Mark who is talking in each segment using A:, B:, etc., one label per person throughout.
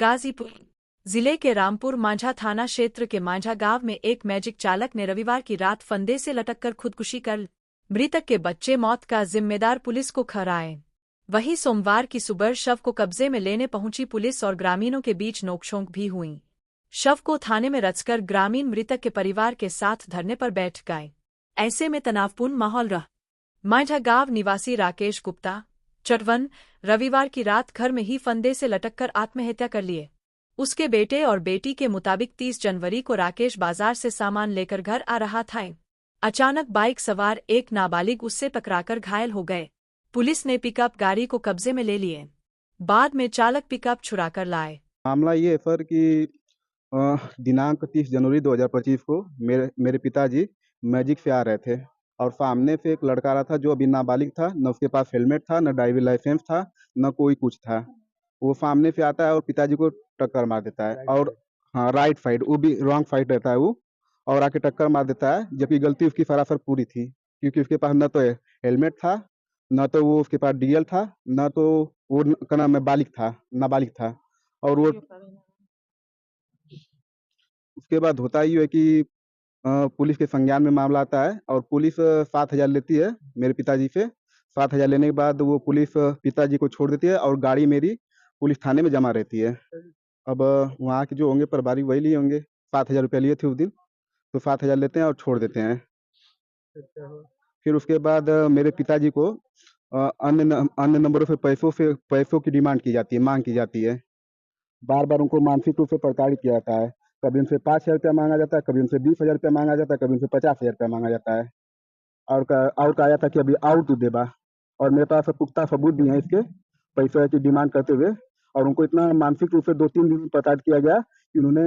A: गाजीपुर जिले के रामपुर मांझा थाना क्षेत्र के मांझा गांव में एक मैजिक चालक ने रविवार की रात फंदे से लटककर खुदकुशी कर ली। मृतक के बच्चे मौत का जिम्मेदार पुलिस को ठहराए। वहीं सोमवार की सुबह शव को कब्जे में लेने पहुंची पुलिस और ग्रामीणों के बीच नोकझोंक भी हुई। शव को थाने में रचकर ग्रामीण मृतक के परिवार के साथ धरने पर बैठ गए। ऐसे में तनावपूर्ण माहौल रहा। मांझा गांव निवासी राकेश गुप्ता 54 रविवार की रात घर में ही फंदे से लटककर आत्महत्या कर लिए। उसके बेटे और बेटी के मुताबिक 30 जनवरी को राकेश बाजार से सामान लेकर घर आ रहा था। अचानक बाइक सवार एक नाबालिग उससे टकराकर घायल हो गए। पुलिस ने पिकअप गाड़ी को कब्जे में ले लिए। बाद में चालक पिकअप छुड़ाकर लाए।
B: मामला ये है सर कि दिनांक 30 जनवरी 2025 को मेरे पिताजी मैजिक से आ रहे थे और सामने से एक लड़का आ रहा था जो अभी नाबालिग था, न उसके पास हेलमेट था, न ड्राइविंग लाइसेंस था, न कोई कुछ था। वो सामने से आता है और पिताजी को टक्कर मार देता है और हाँ, राइट साइड, वो भी रॉन्ग साइड रहता है वो, और आके टक्कर मार देता है, जबकि गलती उसकी सरासर पूरी थी क्योंकि उसके पास न तो हेलमेट था, न तो वो उसके पास डीएल था, न तो वो का नाम है नाबालिग था। और वो उसके बाद होता ही है कि पुलिस के संज्ञान में मामला आता है और पुलिस 7,000 लेती है मेरे पिताजी से। 7,000 लेने के बाद वो पुलिस पिताजी को छोड़ देती है और गाड़ी मेरी पुलिस थाने में जमा रहती है। अब वहाँ के जो होंगे प्रभारी वही लिए होंगे, 7,000 रुपया लिए थे उस दिन, तो 7,000 लेते हैं और छोड़ देते हैं। फिर उसके बाद मेरे पिताजी को अन्य नंबरों से पैसों की डिमांड की जाती है, मांग की जाती है। बार बार उनको मानसिक रूप से प्रताड़ित किया जाता है। कभी उनसे 5,000 रुपया मांगा जाता है, कभी उनसे 20,000 रुपया मांगा जाता है, कभी उनसे 50,000 रुपया मांगा जाता है और कहा जाता है कि अभी आउट तू देबा। और मेरे पास पुख्ता सबूत भी है इसके, पैसे की डिमांड करते हुए। और उनको इतना मानसिक रूप से 2-3 दिन प्रताड़ित किया गया कि उन्होंने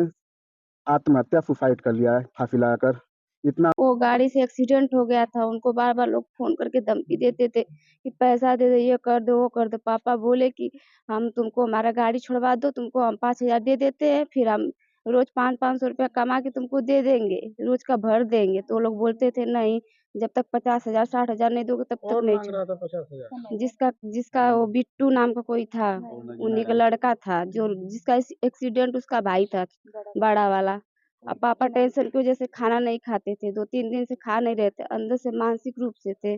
B: आत्महत्या सुसाइड कर लिया है फांसी लगाकर। इतना
C: वो गाड़ी से एक्सीडेंट हो गया था, उनको बार बार लोग फोन करके धमकी देते थे कि पैसा दे दो, ये कर दो, वो कर दो। पापा बोले कि हम तुमको हमारा गाड़ी छुड़वा दो, तुमको हम 5,000 दे देते हैं, फिर हम रोज 500-500 रुपया कमा के तुमको दे देंगे, रोज का भर देंगे। तो वो लोग बोलते थे नहीं, जब तक 50,000 60,000 नहीं दोगे तब तक नहीं। 50,000 जिसका वो बिट्टू नाम का कोई था, उन्हीं का लड़का था, जो जिसका एक्सीडेंट उसका भाई था, बड़ा वाला। अब पापा टेंशन की वजह से खाना नहीं खाते थे, 2-3 दिन से खा नहीं रहे थे, अंदर से मानसिक रूप से थे।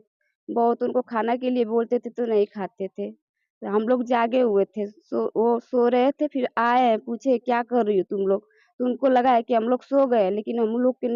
C: बहुत उनको खाना के लिए बोलते थे तो नहीं खाते थे। तो हम लोग जागे हुए थे, वो सो रहे थे, फिर आए, पूछे क्या कर रही हो तुम लोग? तो उनको लगा है कि हम लोग सो गए, लेकिन हम लोग की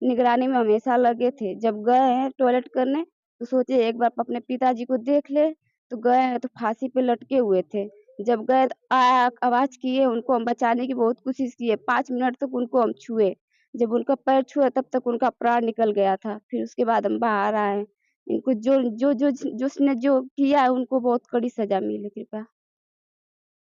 C: निगरानी में हमेशा लगे थे। जब गए हैं टॉयलेट करने तो सोचे एक बार अपने पिताजी को देख ले, तो गए हैं तो फांसी पे लटके हुए थे। जब गए तो आवाज किए, उनको हम बचाने की बहुत कोशिश किए, 5 मिनट तक उनको हम छुए। जब उनका पैर छुआ तब तक उनका प्राण निकल गया था। फिर उसके बाद हम बाहर आए। इनको जो जिसने जो किया है उनको बहुत कड़ी सजा मिले कृपया।